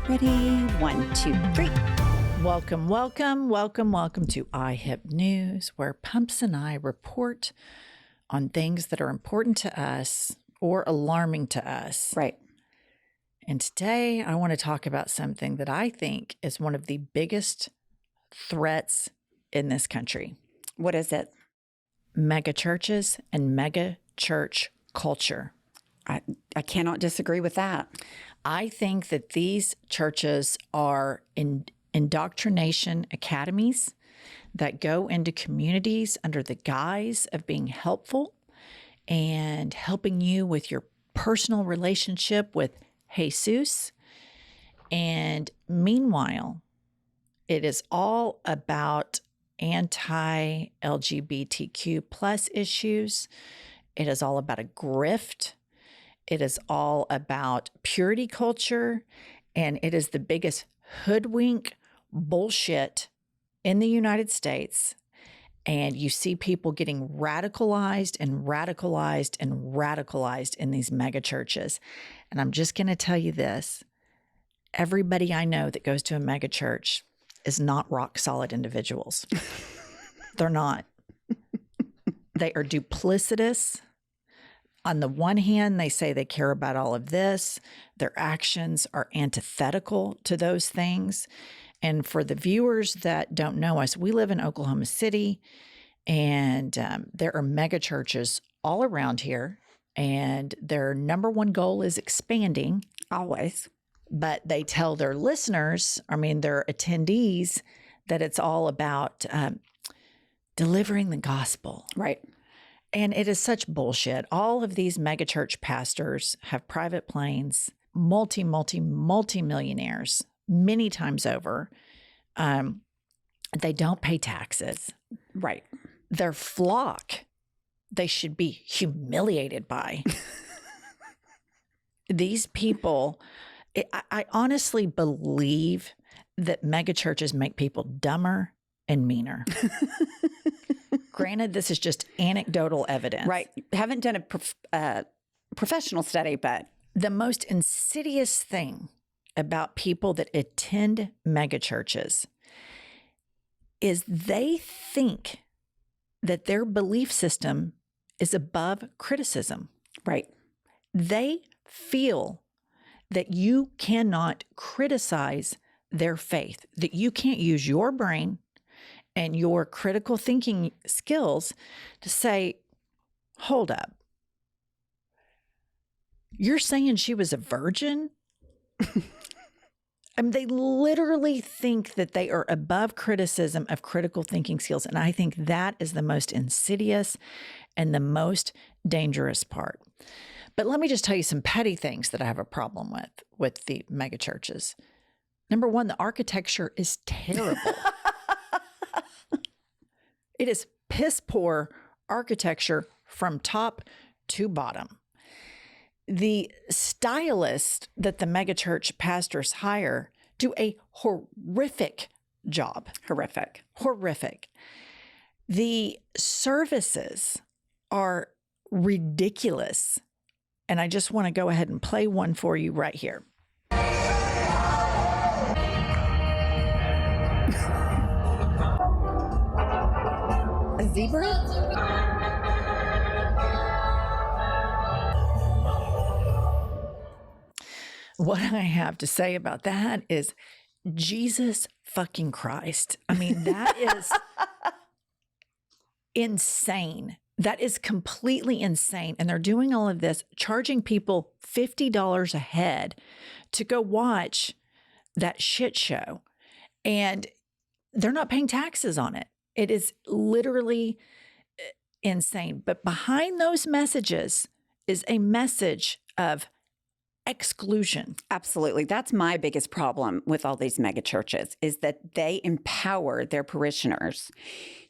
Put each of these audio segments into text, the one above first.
Ready? 1, 2, 3. Welcome to IHIP News, where Pumps and I report on things that are important to us or alarming to us. Right. And today I want to talk about something that I think is one of the biggest threats in this country. What is it? Mega churches and mega church culture. I cannot disagree with that. I think that these churches are indoctrination academies that go into communities under the guise of being helpful and helping you with your personal relationship with Jesus. And meanwhile, it is all about anti-LGBTQ plus issues. It is all about a grift. It is all about purity culture, and it is the biggest hoodwink bullshit in the United States. And you see people getting radicalized in these mega churches. And I'm just going to tell you this. Everybody I know that goes to a mega church is not rock solid individuals. They're not. They are duplicitous. On the one hand, they say they care about all of this. Their actions are antithetical to those things. And for the viewers that don't know us, we live in Oklahoma City, and there are mega churches all around here. And their number one goal is expanding. Always. But they tell their listeners, their attendees, that it's all about delivering the gospel. Right. And it is such bullshit. All of these megachurch pastors have private planes, multi-millionaires, many times over. They don't pay taxes. Right. Their flock, they should be humiliated by. These people, I honestly believe that megachurches make people dumber and meaner. Granted, this is just anecdotal evidence. Right. Haven't done a professional study, but the most insidious thing about people that attend megachurches is they think that their belief system is above criticism. Right. They feel that you cannot criticize their faith, that you can't use your brain and your critical thinking skills to say, hold up. You're saying she was a virgin? They literally think that they are above criticism of critical thinking skills. And I think that is the most insidious and the most dangerous part. But let me just tell you some petty things that I have a problem with the mega churches. Number one, the architecture is terrible. It is piss poor architecture from top to bottom. The stylists that the megachurch pastors hire do a horrific job. Horrific. The services are ridiculous. And I just want to go ahead and play one for you right here. a zebra? What I have to say about that is Jesus fucking Christ. That is insane. That is completely insane. And they're doing all of this, charging people $50 a head to go watch that shit show. And they're not paying taxes on it. It is literally insane. But behind those messages is a message of exclusion. Absolutely. That's my biggest problem with all these mega churches, is that they empower their parishioners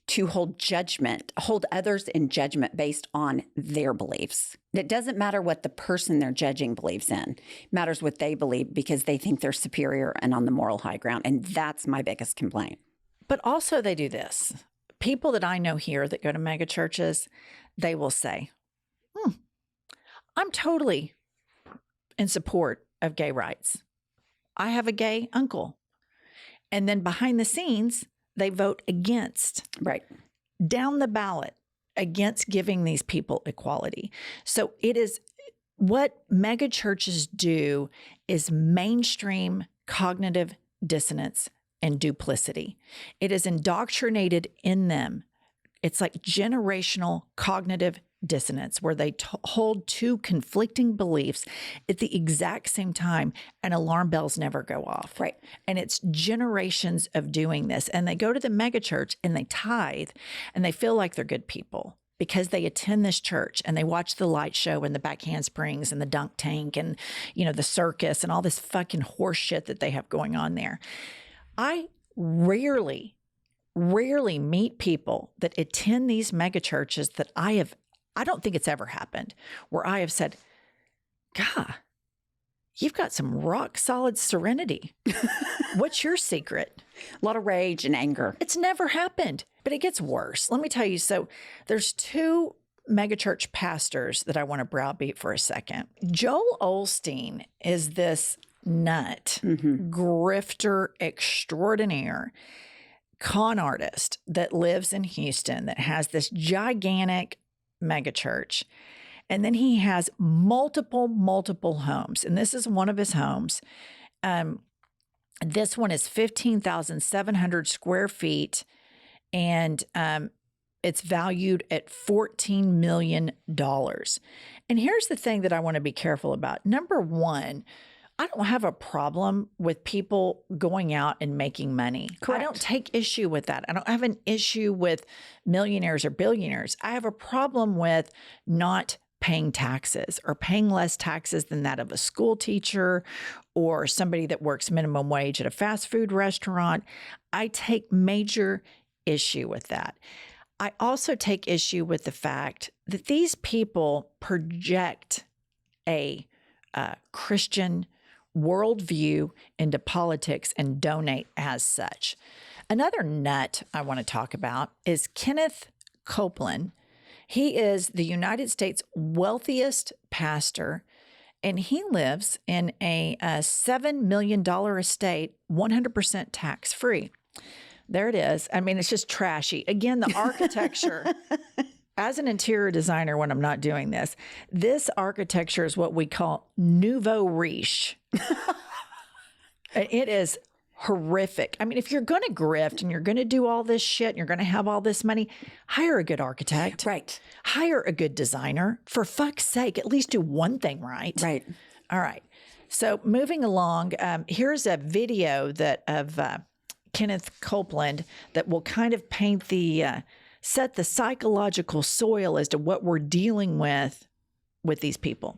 to hold others in judgment based on their beliefs. It doesn't matter what the person they're judging believes in. It matters what they believe, because they think they're superior and on the moral high ground. And that's my biggest complaint. But also they do this. People that I know here that go to mega churches, they will say, I'm totally in support of gay rights. I have a gay uncle. And then behind the scenes, they vote against, Right. down the ballot, against giving these people equality. So it is what mega churches do is mainstream cognitive dissonance and duplicity. It is indoctrinated in them. It's like generational cognitive dissonance where they hold two conflicting beliefs at the exact same time and alarm bells never go off. Right. And it's generations of doing this. And they go to the megachurch and they tithe and they feel like they're good people because they attend this church and they watch the light show and the back handsprings and the dunk tank and, you know, the circus and all this fucking horse shit that they have going on there. I rarely meet people that attend these mega churches that I don't think it's ever happened where I have said, God, you've got some rock solid serenity. What's your secret? A lot of rage and anger. It's never happened, but it gets worse. Let me tell you. So there's two megachurch pastors that I want to browbeat for a second. Joel Osteen is this nut, grifter extraordinaire, con artist that lives in Houston that has this gigantic megachurch. And then he has multiple homes. And this is one of his homes. This one is 15,700 square feet. And it's valued at $14 million. And here's the thing that I want to be careful about. Number one, I don't have a problem with people going out and making money. Correct. I don't take issue with that. I don't have an issue with millionaires or billionaires. I have a problem with not paying taxes or paying less taxes than that of a school teacher or somebody that works minimum wage at a fast food restaurant. I take major issue with that. I also take issue with the fact that these people project a Christian worldview into politics and donate as such. Another nut I want to talk about is Kenneth Copeland. He is the United States wealthiest pastor, and he lives in a $7 million estate, 100% tax-free. There it is. I mean, it's just trashy. Again, the architecture. As an interior designer, when I'm not doing this architecture is what we call nouveau riche. It is horrific. I mean, if you're going to grift and you're going to do all this shit and you're going to have all this money, hire a good architect. Right. Hire a good designer. For fuck's sake, at least do one thing right. Right. All right. So moving along, here's a video of Kenneth Copeland that will kind of paint set the psychological soil as to what we're dealing with these people.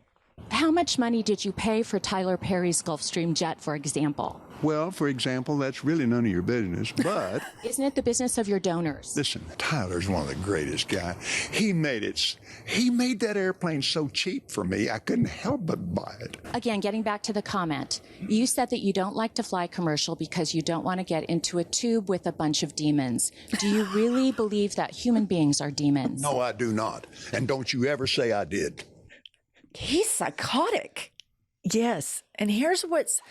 How much money did you pay for Tyler Perry's Gulfstream jet, for example? Well, for example, that's really none of your business, but... Isn't it the business of your donors? Listen, Tyler's one of the greatest guys. He made that airplane so cheap for me, I couldn't help but buy it. Again, getting back to the comment, you said that you don't like to fly commercial because you don't want to get into a tube with a bunch of demons. Do you really believe that human beings are demons? No, I do not. And don't you ever say I did. He's psychotic. Yes. And here's what's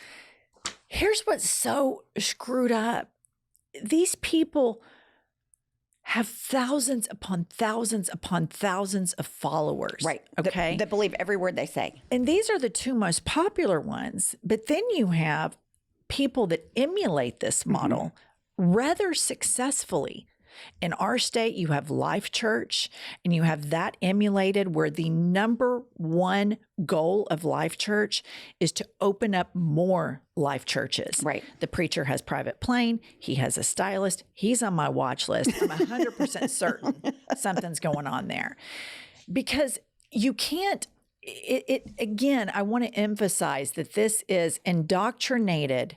so screwed up. These people have thousands upon thousands upon thousands of followers. Right. Okay. That believe every word they say. And these are the two most popular ones. But then you have people that emulate this model rather successfully. In our state, you have Life Church, and you have that emulated where the number one goal of Life Church is to open up more Life Churches. Right. The preacher has private plane. He has a stylist. He's on my watch list. I'm 100% certain something's going on there. Because you can't, again, I want to emphasize that this is indoctrinated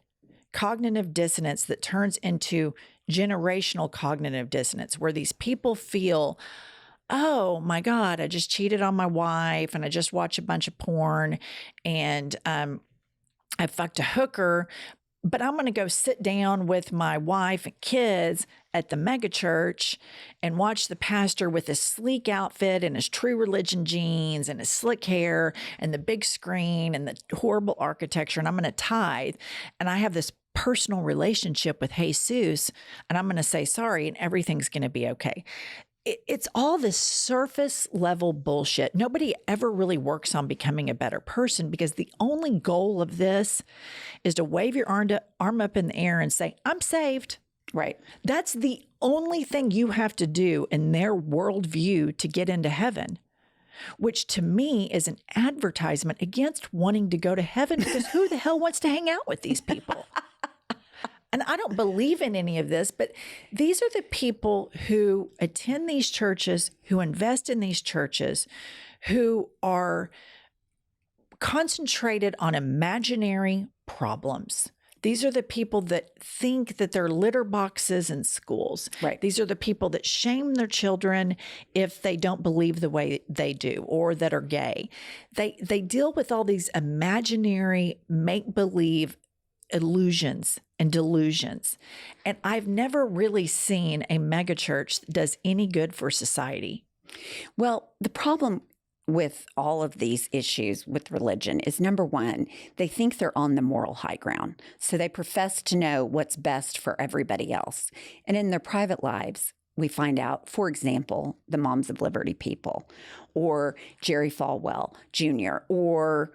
cognitive dissonance that turns into generational cognitive dissonance, where these people feel, oh my God, I just cheated on my wife and I just watched a bunch of porn and I fucked a hooker, but I'm going to go sit down with my wife and kids at the mega church and watch the pastor with his sleek outfit and his True Religion jeans and his slick hair and the big screen and the horrible architecture. And I'm going to tithe. And I have this personal relationship with Jesus, and I'm going to say sorry, and everything's going to be okay. It's all this surface level bullshit. Nobody ever really works on becoming a better person, because the only goal of this is to wave your arm up in the air and say, I'm saved. Right. That's the only thing you have to do in their worldview to get into heaven, which to me is an advertisement against wanting to go to heaven, because who the hell wants to hang out with these people? And I don't believe in any of this, but these are the people who attend these churches, who invest in these churches, who are concentrated on imaginary problems. These are the people that think that they're litter boxes in schools. Right. These are the people that shame their children if they don't believe the way they do, or that are gay. They deal with all these imaginary, make-believe illusions and delusions. And I've never really seen a megachurch that does any good for society. Well, the problem with all of these issues with religion is, number one, they think they're on the moral high ground. So they profess to know what's best for everybody else. And in their private lives, we find out, for example, the Moms of Liberty people, or Jerry Falwell Jr., or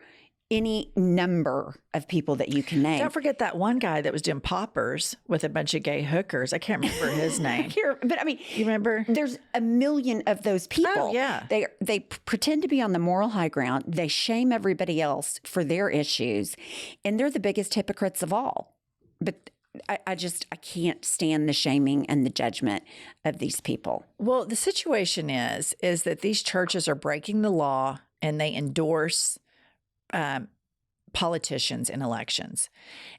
any number of people that you can name. Don't forget that one guy that was doing poppers with a bunch of gay hookers. I can't remember his name. But I mean, you remember? There's a million of those people. Oh, yeah. They pretend to be on the moral high ground. They shame everybody else for their issues, and they're the biggest hypocrites of all. But I can't stand the shaming and the judgment of these people. Well, the situation is that these churches are breaking the law, and they endorse politicians in elections,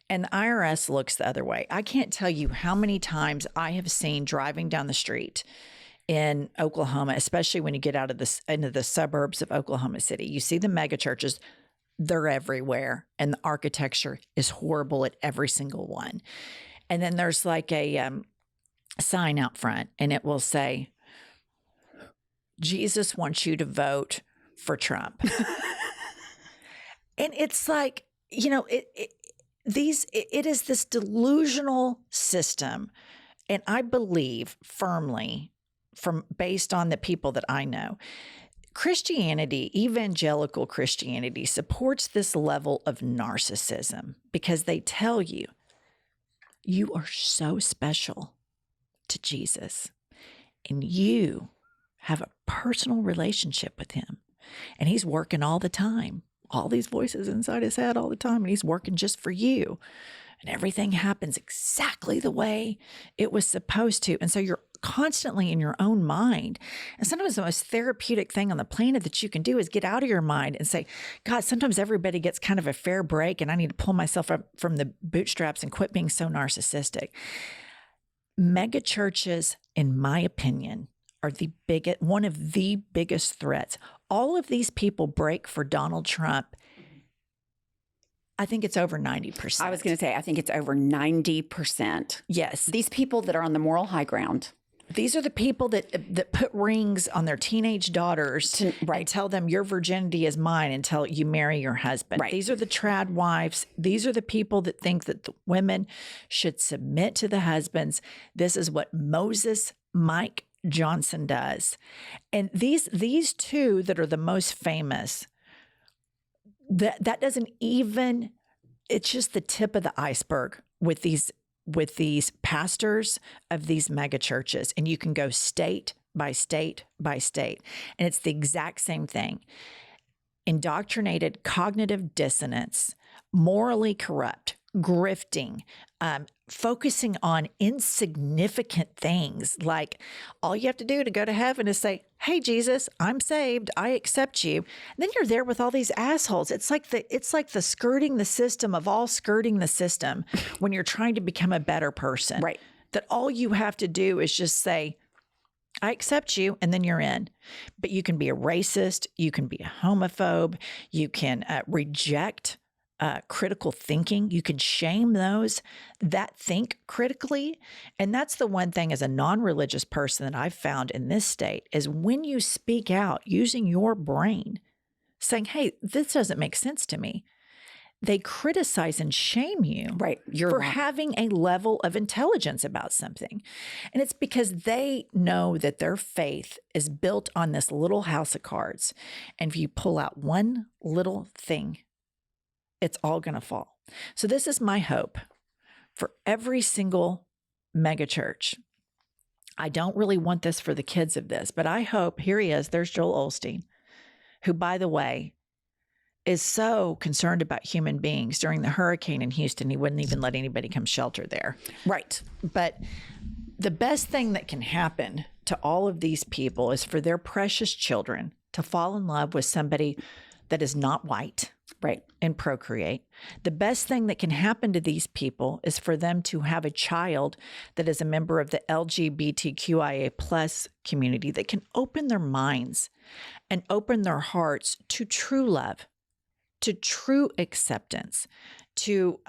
and the IRS looks the other way. I can't tell you how many times I have seen driving down the street in Oklahoma, especially when you get out of into the suburbs of Oklahoma City. You see the mega churches, they're everywhere, and the architecture is horrible at every single one. And then there's like a sign out front, and it will say, Jesus wants you to vote for Trump. And it's like, it is this delusional system. And I believe firmly, based on the people that I know, Christianity, evangelical Christianity, supports this level of narcissism, because they tell you, you are so special to Jesus, and you have a personal relationship with him, and he's working all the time. All these voices inside his head all the time, and he's working just for you. And everything happens exactly the way it was supposed to. And so you're constantly in your own mind. And sometimes the most therapeutic thing on the planet that you can do is get out of your mind and say, God, sometimes everybody gets kind of a fair break, and I need to pull myself up from the bootstraps and quit being so narcissistic. Mega churches, in my opinion, are one of the biggest threats. All of these people break for Donald Trump. I think it's over 90%. I was going to say, I think it's over 90%. Yes. These people that are on the moral high ground. These are the people that put rings on their teenage daughters and tell them your virginity is mine until you marry your husband. Right. These are the trad wives. These are the people that think that the women should submit to the husbands. This is what Mike Johnson does. And these two that are the most famous, that doesn't even, it's just the tip of the iceberg with these pastors of these mega churches. And you can go state by state by state, and it's the exact same thing. Indoctrinated cognitive dissonance, morally corrupt, grifting, focusing on insignificant things, like all you have to do to go to heaven is say, hey, Jesus, I'm saved. I accept you. And then you're there with all these assholes. It's like the skirting the system of all skirting the system when you're trying to become a better person. Right. That all you have to do is just say, I accept you, and then you're in. But you can be a racist. You can be a homophobe. You can reject critical thinking. You can shame those that think critically. And that's the one thing as a non-religious person that I've found in this state is when you speak out using your brain, saying, hey, this doesn't make sense to me, they criticize and shame you for wrong. having a level of intelligence about something. And it's because they know that their faith is built on this little house of cards. And if you pull out one little thing, it's all going to fall. So this is my hope for every single megachurch. I don't really want this for the kids of this, but I hope, here he is, there's Joel Osteen, who, by the way, is so concerned about human beings. During the hurricane in Houston, he wouldn't even let anybody come shelter there. Right. But the best thing that can happen to all of these people is for their precious children to fall in love with somebody that is not white. Right. And procreate. The best thing that can happen to these people is for them to have a child that is a member of the LGBTQIA plus community that can open their minds and open their hearts to true love, to true acceptance, to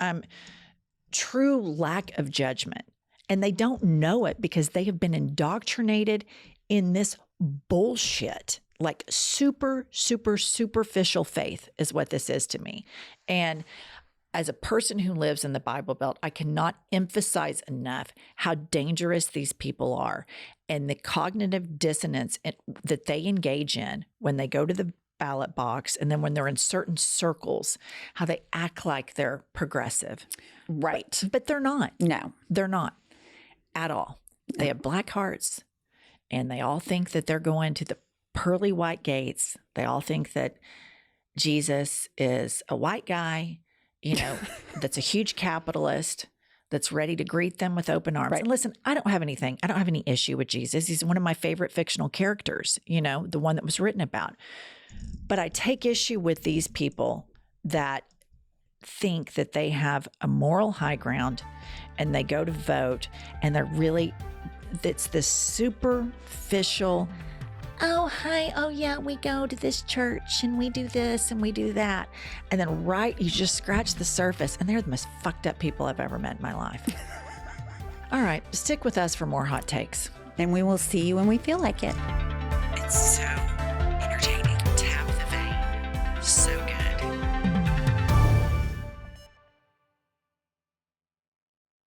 true lack of judgment. And they don't know it because they have been indoctrinated in this bullshit. Like super, super superficial faith is what this is to me. And as a person who lives in the Bible Belt, I cannot emphasize enough how dangerous these people are and the cognitive dissonance that they engage in when they go to the ballot box and then when they're in certain circles, how they act like they're progressive. Right. But they're not. No. They're not at all. They have black hearts and they all think that they're going to the pearly white gates. They all think that Jesus is a white guy, that's a huge capitalist that's ready to greet them with open arms. Right. And listen, I don't have any issue with Jesus. He's one of my favorite fictional characters, the one that was written about. But I take issue with these people that think that they have a moral high ground and they go to vote and it's this superficial, oh, hi, oh, yeah, we go to this church and we do this and we do that. And then you just scratch the surface and they're the most fucked up people I've ever met in my life. All right, stick with us for more hot takes. And we will see you when we feel like it.